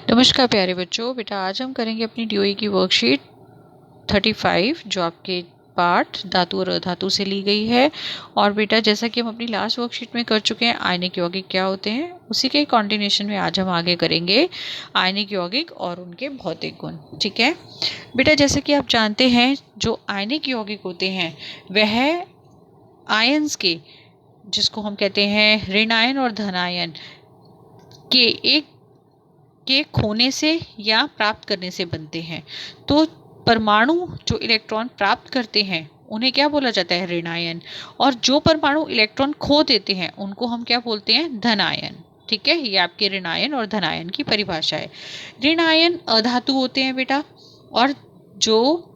नमस्कार प्यारे बच्चों। बेटा आज हम करेंगे अपनी डीओई की वर्कशीट 35 जो आपके पाठ धातु और अधातु से ली गई है। और बेटा जैसा कि हम अपनी लास्ट वर्कशीट में कर चुके हैं आयनिक यौगिक क्या होते हैं, उसी के कंटिन्यूएशन में आज हम आगे करेंगे आयनिक यौगिक और उनके भौतिक गुण। ठीक है बेटा, जैसे कि आप जानते हैं जो आयनिक यौगिक होते हैं वह आयंस के, जिसको हम कहते हैं ऋण आयन और धन आयन के एक के खोने से या प्राप्त करने से बनते हैं। तो परमाणु जो इलेक्ट्रॉन प्राप्त करते हैं उन्हें क्या बोला जाता है, ऋण आयन। और जो परमाणु इलेक्ट्रॉन खो देते हैं उनको हम क्या बोलते हैं, धन आयन। ठीक है, ये आपके ऋण आयन और धन आयन की परिभाषा है। ऋण आयन अधातु होते हैं बेटा, और जो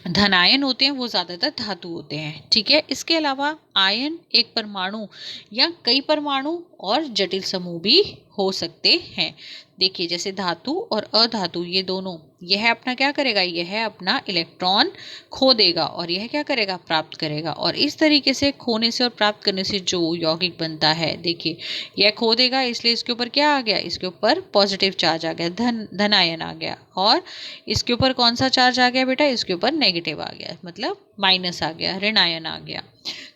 धन आयन होते हैं वो ज़्यादातर धातु होते हैं। ठीक है, इसके अलावा आयन एक परमाणु या कई परमाणु और जटिल समूह भी हो सकते हैं। देखिए जैसे धातु और अधातु ये दोनों, यह अपना क्या करेगा, यह अपना इलेक्ट्रॉन खो देगा और यह क्या करेगा, प्राप्त करेगा। और इस तरीके से खोने से और प्राप्त करने से जो यौगिक बनता है, देखिए यह खो देगा इसलिए इसके ऊपर क्या आ गया, इसके ऊपर पॉजिटिव चार्ज आ गया, धन आयन आ गया। और इसके ऊपर कौन सा चार्ज आ गया बेटा, इसके ऊपर नेगेटिव आ गया, मतलब माइनस आ गया, ऋण आयन आ गया।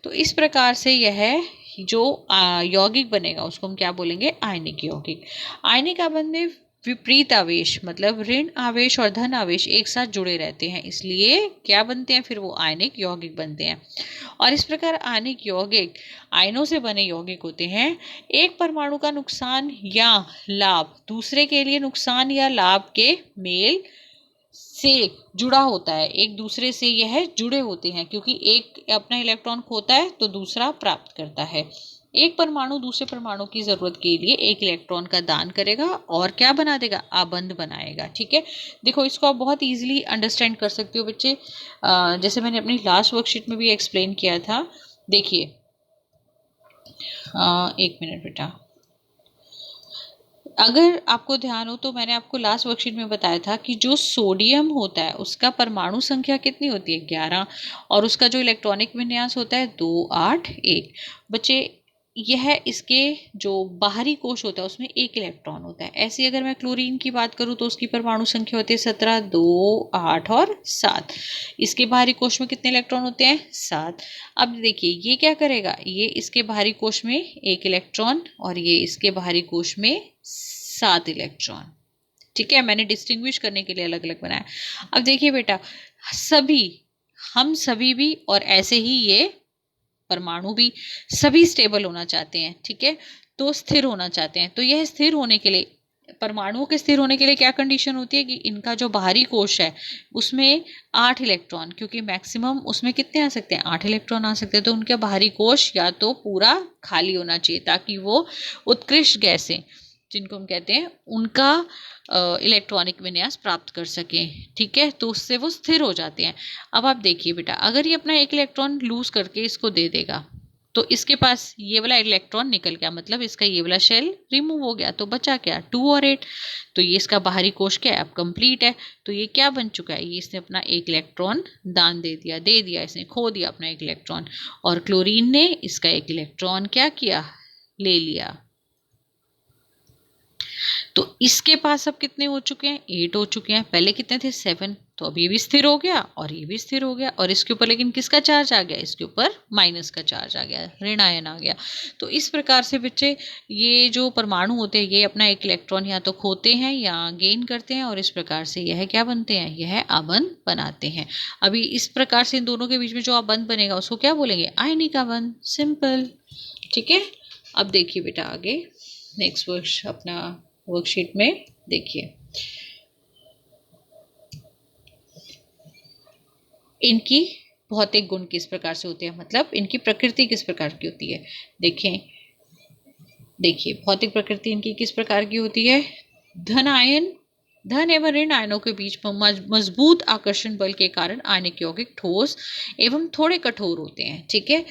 तो इस प्रकार से यह जो यौगिक बनेगा उसको हम क्या बोलेंगे, आयनिक यौगिक। आयनिक आबंध में विपरीत आवेश मतलब ऋण आवेश और धन आवेश एक साथ जुड़े रहते हैं, इसलिए क्या बनते हैं, फिर वो आयनिक यौगिक बनते हैं। और इस प्रकार आयनिक यौगिक आयनों से बने यौगिक होते हैं। एक परमाणु का नुकसान या लाभ दूसरे के लिए नुकसान या लाभ के मेल से जुड़ा होता है, एक दूसरे से यह जुड़े होते हैं, क्योंकि एक अपना इलेक्ट्रॉन खोता है तो दूसरा प्राप्त करता है। एक परमाणु दूसरे परमाणु की जरूरत के लिए एक इलेक्ट्रॉन का दान करेगा और क्या बना देगा, आबंध बनाएगा। ठीक है, देखो इसको आप बहुत इजीली अंडरस्टैंड कर सकते हो बच्चे, जैसे मैंने अपनी लास्ट वर्कशीट में भी एक्सप्लेन किया था। देखिए एक मिनट बेटा, अगर आपको ध्यान हो तो मैंने आपको लास्ट वर्कशीट में बताया था कि जो सोडियम होता है उसका परमाणु संख्या कितनी होती है, 11, और उसका जो इलेक्ट्रॉनिक विन्यास होता है 2 8 1। बच्चे यह इसके जो बाहरी कोश होता है उसमें एक इलेक्ट्रॉन होता है। ऐसे अगर मैं क्लोरीन की बात करूं तो उसकी परमाणु संख्या होती है 17, 2 8 और 7। इसके बाहरी कोश में कितने इलेक्ट्रॉन होते हैं, 7। अब देखिए ये क्या करेगा, ये इसके बाहरी कोश में एक इलेक्ट्रॉन और ये इसके बाहरी कोश में 7 इलेक्ट्रॉन। ठीक है, मैंने डिस्टिंग्विश करने के लिए अलग अलग बनाया। अब देखिए बेटा, हम सभी भी और ऐसे ही ये परमाणु भी सभी स्टेबल होना चाहते हैं। ठीक है, तो स्थिर होना चाहते हैं। तो यह स्थिर होने के लिए, परमाणुओं के स्थिर होने के लिए क्या कंडीशन होती है कि इनका जो बाहरी कोश है उसमें 8 इलेक्ट्रॉन, क्योंकि मैक्सिमम उसमें कितने आ सकते हैं, 8 इलेक्ट्रॉन आ सकते हैं। तो उनका बाहरी कोश या तो पूरा खाली होना चाहिए ताकि वो उत्कृष्ट गैसें जिनको हम कहते हैं उनका इलेक्ट्रॉनिक विन्यास प्राप्त कर सकें। ठीक है, तो उससे वो स्थिर हो जाते हैं। अब आप देखिए बेटा, अगर ये अपना एक इलेक्ट्रॉन लूज करके इसको दे देगा तो इसके पास ये वाला इलेक्ट्रॉन निकल गया, मतलब इसका ये वाला शेल रिमूव हो गया, तो बचा क्या, 2 और 8। तो ये इसका बाहरी कोश क्या है, अब कंप्लीट है। तो ये क्या बन चुका है, ये इसने अपना एक इलेक्ट्रॉन दान दे दिया, इसने खो दिया अपना एक इलेक्ट्रॉन। और क्लोरीन ने इसका एक इलेक्ट्रॉन क्या किया, ले लिया। तो इसके पास अब कितने हो चुके हैं, 8 हो चुके हैं। पहले कितने थे, 7। तो अब ये भी स्थिर हो गया और ये भी स्थिर हो गया। और इसके ऊपर लेकिन किसका चार्ज आ गया, इसके ऊपर माइनस का चार्ज आ गया, ऋण आयन आ गया। तो इस प्रकार से बच्चे ये जो परमाणु होते हैं ये अपना एक इलेक्ट्रॉन या तो खोते हैं या गेन करते हैं, और इस प्रकार से यह क्या बनते हैं, यह आबंध बनाते हैं। अभी इस प्रकार से इन दोनों के बीच में जो आबंध बनेगा उसको क्या बोलेंगे, आयनिक आबंध, सिंपल। ठीक है, अब देखिए बेटा आगे नेक्स्ट वर्क अपना वर्कशीट में देखिए, इनकी भौतिक गुण किस प्रकार से होते हैं, मतलब इनकी प्रकृति किस प्रकार की होती है। देखिए भौतिक प्रकृति इनकी किस प्रकार की होती है। धन एवं ऋण आयनों के बीच मजबूत आकर्षण बल के कारण आयनिक यौगिक ठोस एवं थोड़े कठोर होते हैं। ठीक है,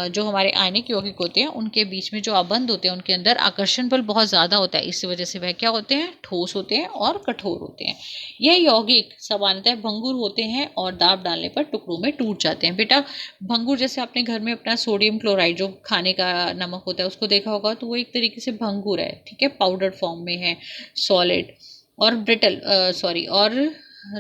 जो हमारे आयनिक यौगिक होते हैं उनके बीच में जो आबंध होते हैं उनके अंदर आकर्षण बल बहुत ज़्यादा होता है, इस वजह से वह क्या होते हैं, ठोस होते हैं और कठोर होते हैं। यह यौगिक सामान्यतः भंगुर होते हैं और दाब डालने पर टुकड़ों में टूट जाते हैं। बेटा भंगुर, जैसे आपने घर में अपना सोडियम क्लोराइड जो खाने का नमक होता है उसको देखा होगा, तो वो एक तरीके से भंगुर है। ठीक है, पाउडर फॉर्म में है, सॉलिड। और ब्रिटल सॉरी और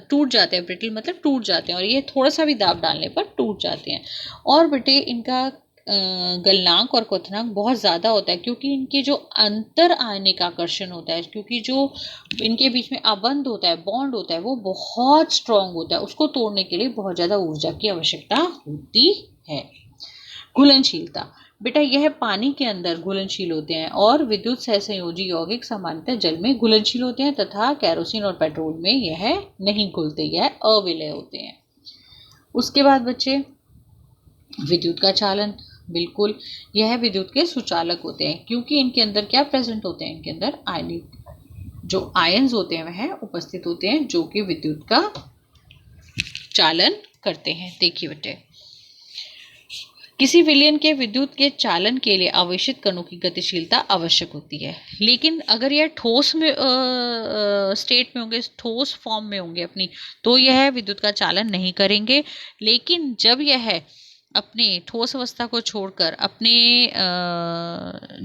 टूट जाते हैं। ब्रिटल मतलब टूट जाते हैं, और ये थोड़ा सा भी दाब डालने पर टूट जाते हैं। और बेटे इनका गलनांक और क्वथनांक बहुत ज़्यादा होता है, क्योंकि इनके जो अंतर आयनिक आकर्षण होता है, क्योंकि जो इनके बीच में आबंध होता है, बॉन्ड होता है, वो बहुत स्ट्रांग होता है। उसको तोड़ने के लिए बहुत ज़्यादा ऊर्जा की आवश्यकता होती है। घुलनशीलता, बेटा यह पानी के अंदर घुलनशील होते हैं, और विद्युत सहसंयोजी यौगिक सामान्यतः जल में घुलनशील होते हैं, तथा केरोसिन और पेट्रोल में यह नहीं घुलते, यह अविलय होते हैं। उसके बाद बच्चे विद्युत का चालन, बिल्कुल यह विद्युत के सुचालक होते हैं, क्योंकि इनके अंदर क्या प्रेजेंट होते हैं, इनके अंदर आयनिक जो आयन्स होते हैं वह उपस्थित होते हैं, जो कि विद्युत का चालन करते हैं। देखिए बेटे, किसी विलयन के विद्युत के चालन के लिए आवेशित कणों की गतिशीलता आवश्यक होती है, लेकिन अगर यह ठोस में स्टेट में होंगे, ठोस फॉर्म में होंगे अपनी, तो यह विद्युत का चालन नहीं करेंगे। लेकिन जब यह अपने ठोस अवस्था को छोड़कर अपने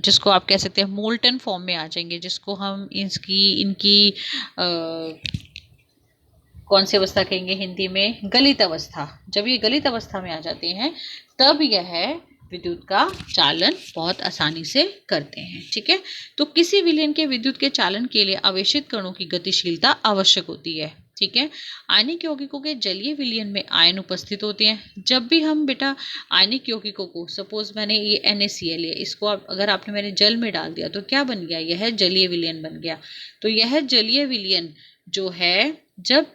जिसको आप कह सकते हैं मोल्टन फॉर्म में आ जाएंगे, जिसको हम इनकी कौन सी अवस्था कहेंगे हिंदी में, गलित अवस्था। जब ये गलित अवस्था में आ जाते हैं, तब यह विद्युत का चालन बहुत आसानी से करते हैं। ठीक है, तो किसी विलयन के विद्युत के चालन के लिए आवेशित कणों की गतिशीलता आवश्यक होती है। ठीक है, आयनिक यौगिकों के जलीय विलयन में आयन उपस्थित होते हैं। जब भी हम बेटा आयनिक यौगिकों को, सपोज मैंने ये NaCl है, इसको अगर आपने मैंने जल में डाल दिया तो क्या बन गया, यह जलीय विलयन बन गया। तो यह जलीय विलयन जो है, जब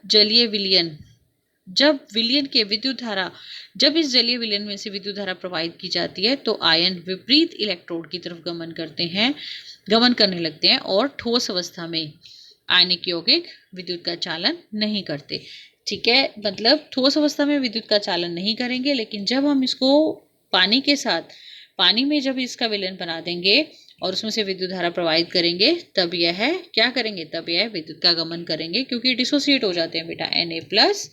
विलयन के विद्युत धारा, जब इस जलीय विलयन में से विद्युत धारा प्रवाहित की जाती है, तो आयन विपरीत इलेक्ट्रोड की तरफ गमन करने लगते हैं, और ठोस अवस्था में आयनिक यौगिक विद्युत का चालन नहीं करते। ठीक है, मतलब ठोस अवस्था में विद्युत का चालन नहीं करेंगे, लेकिन जब हम इसको पानी के साथ, पानी में जब इसका विलयन बना देंगे और उसमें से विद्युत धारा प्रवाहित करेंगे, तब यह क्या करेंगे, तब यह विद्युत का गमन करेंगे, क्योंकि डिसोसिएट हो जाते हैं बेटा Na प्लस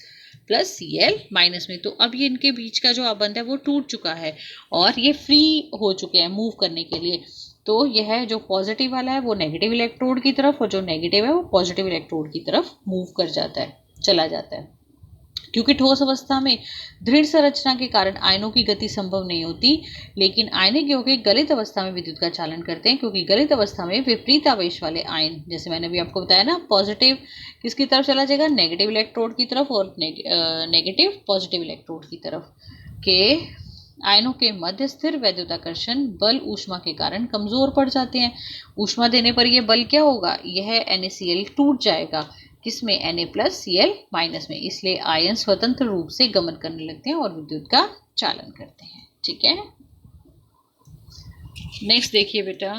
Cl माइनस में। तो अब ये इनके बीच का जो आबंध है वो टूट चुका है, और ये फ्री हो चुके हैं मूव करने के लिए। तो यह जो पॉजिटिव वाला है वो नेगेटिव इलेक्ट्रोड की तरफ, और जो नेगेटिव है वो पॉजिटिव इलेक्ट्रोड की तरफ मूव कर जाता है, चला जाता है। क्योंकि ठोस अवस्था में दृढ़ संरचना के कारण आयनों की गति संभव नहीं होती, लेकिन आयनिक यौगिक गलित अवस्था में विद्युत का चालन करते हैं, क्योंकि गलित अवस्था में विपरीत आवेश वाले आयन, जैसे मैंने अभी आपको बताया ना, पॉजिटिव किसकी तरफ चला जाएगा, नेगेटिव इलेक्ट्रोड की तरफ, और नेगेटिव पॉजिटिव इलेक्ट्रोड की तरफ के आयनों के मध्य स्थिर वैद्युताकर्षण बल ऊष्मा के कारण कमजोर पड़ जाते हैं। ऊष्मा देने पर यह बल क्या होगा, यह NaCl टूट जाएगा, किसमें, Na+Cl माइनस में। इसलिए आयन स्वतंत्र रूप से गमन करने लगते हैं और विद्युत का चालन करते हैं। ठीक है, नेक्स्ट देखिए बेटा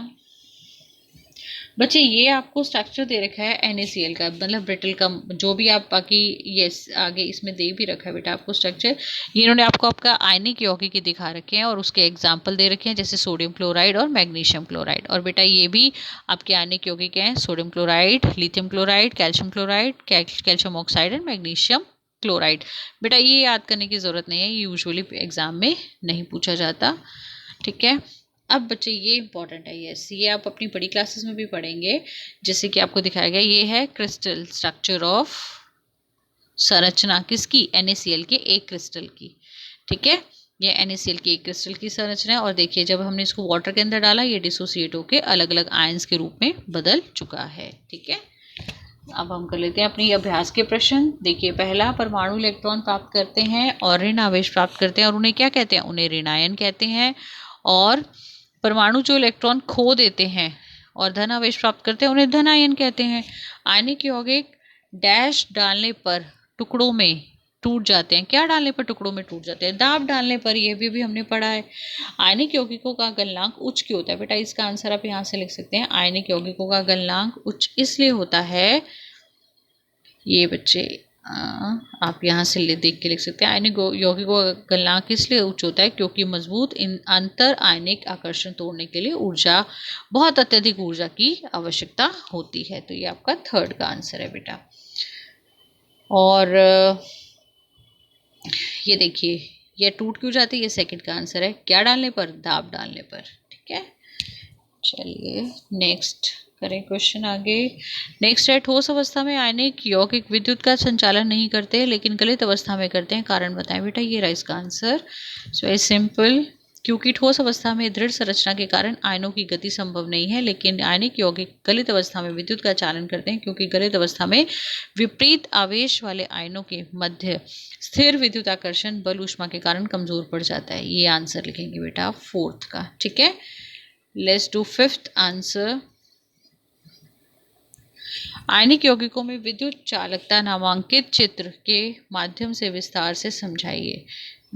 बच्चे, ये आपको स्ट्रक्चर दे रखा है NaCl का, मतलब ब्रिटल का, जो भी आप बाकी ये आगे इसमें दे भी रखा है बेटा आपको स्ट्रक्चर। ये इन्होंने आपको आपका आयनिक यौगिक ही दिखा रखे हैं, और उसके एग्जाम्पल दे रखे हैं, जैसे सोडियम क्लोराइड और मैग्नीशियम क्लोराइड। और बेटा ये भी आपके आयनिक यौगिक हैं, sodium chloride, lithium chloride, calcium chloride, calcium oxide and magnesium chloride. बेटा ये याद करने की ज़रूरत नहीं है, ये यूजुअली एग्जाम में नहीं पूछा जाता। ठीक है, अब बच्चे ये इंपॉर्टेंट है, ये आप अपनी बड़ी क्लासेस में भी पढ़ेंगे। जैसे कि आपको दिखाया गया, ये है क्रिस्टल स्ट्रक्चर ऑफ, संरचना किसकी, NaCl के एक क्रिस्टल की। ठीक है, ये NaCl के एक क्रिस्टल की संरचना है, और देखिए जब हमने इसको वाटर के अंदर डाला, ये डिसोसिएट होकर अलग अलग आयंस के रूप में बदल चुका है। ठीक है, अब हम कर लेते हैं अपनी अभ्यास के प्रश्न। देखिए पहला, परमाणु इलेक्ट्रॉन प्राप्त करते हैं और ऋण आवेश प्राप्त करते हैं, और उन्हें क्या कहते हैं, उन्हें ऋणायन कहते हैं। और परमाणु जो इलेक्ट्रॉन खो देते हैं और धन आवेश प्राप्त करते हैं, उन्हें धन आयन कहते हैं। आयनिक यौगिक डैश डालने पर टुकड़ों में टूट जाते हैं, क्या डालने पर टुकड़ों में टूट जाते हैं, दाब डालने पर, यह भी हमने पढ़ा है। आयनिक यौगिकों का गलनांक उच्च क्यों होता है, बेटा इसका आंसर आप यहाँ से लिख सकते हैं। आयनिक यौगिकों का गलनांक उच्च इसलिए होता है, ये बच्चे आप यहाँ से देख के लिख सकते हैं। आयनिक यौगिकों का गलनांक इसलिए उच्च होता है क्योंकि मजबूत अंतर आयनिक आकर्षण तोड़ने के लिए बहुत अत्यधिक ऊर्जा की आवश्यकता होती है। तो ये आपका थर्ड का आंसर है बेटा। और ये देखिए ये टूट क्यों जाती है, ये सेकंड का आंसर है। क्या डालने पर, दाब डालने पर। ठीक है, चलिए नेक्स्ट करें क्वेश्चन आगे। नेक्स्ट है, ठोस अवस्था में आयनिक यौगिक विद्युत का संचालन नहीं करते लेकिन गलित अवस्था में करते हैं, कारण बताएं बेटा। ये रहा इसका आंसर। सो वेरी सिंपल, क्योंकि ठोस अवस्था में दृढ़ संरचना के कारण आयनों की गति संभव नहीं है, लेकिन आयनिक यौगिक गलित अवस्था में विद्युत का चालन करते हैं, क्योंकि गलित अवस्था में विपरीत आवेश वाले आयनों के मध्य स्थिर विद्युत आकर्षण बल ऊष्मा के कारण कमजोर पड़ जाता है। ये आंसर लिखेंगे बेटा फोर्थ का। ठीक है, लेट्स डू फिफ्थ आंसर। आयनिक यौगिकों में विद्युत चालकता नामांकित चित्र के माध्यम से विस्तार से समझाइए।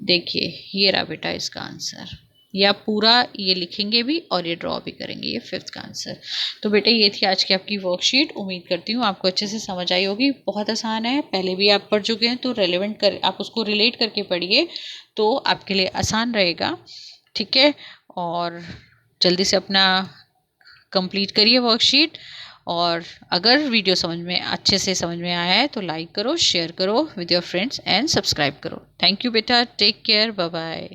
देखिए ये रहा बेटा इसका आंसर, या पूरा ये लिखेंगे भी और ये ड्रॉ भी करेंगे। ये फिफ्थ का आंसर। तो बेटे ये थी आज की आपकी वर्कशीट। उम्मीद करती हूँ आपको अच्छे से समझ आई होगी। बहुत आसान है, पहले भी आप पढ़ चुके हैं, तो रेलेवेंट कर आप उसको रिलेट करके पढ़िए तो आपके लिए आसान रहेगा। ठीक है, और जल्दी से अपना कंप्लीट करिए वर्कशीट। और अगर वीडियो समझ में अच्छे से समझ में आया है तो लाइक करो, शेयर करो with your friends and subscribe करो। थैंक यू बेटा, टेक केयर, बाय बाय।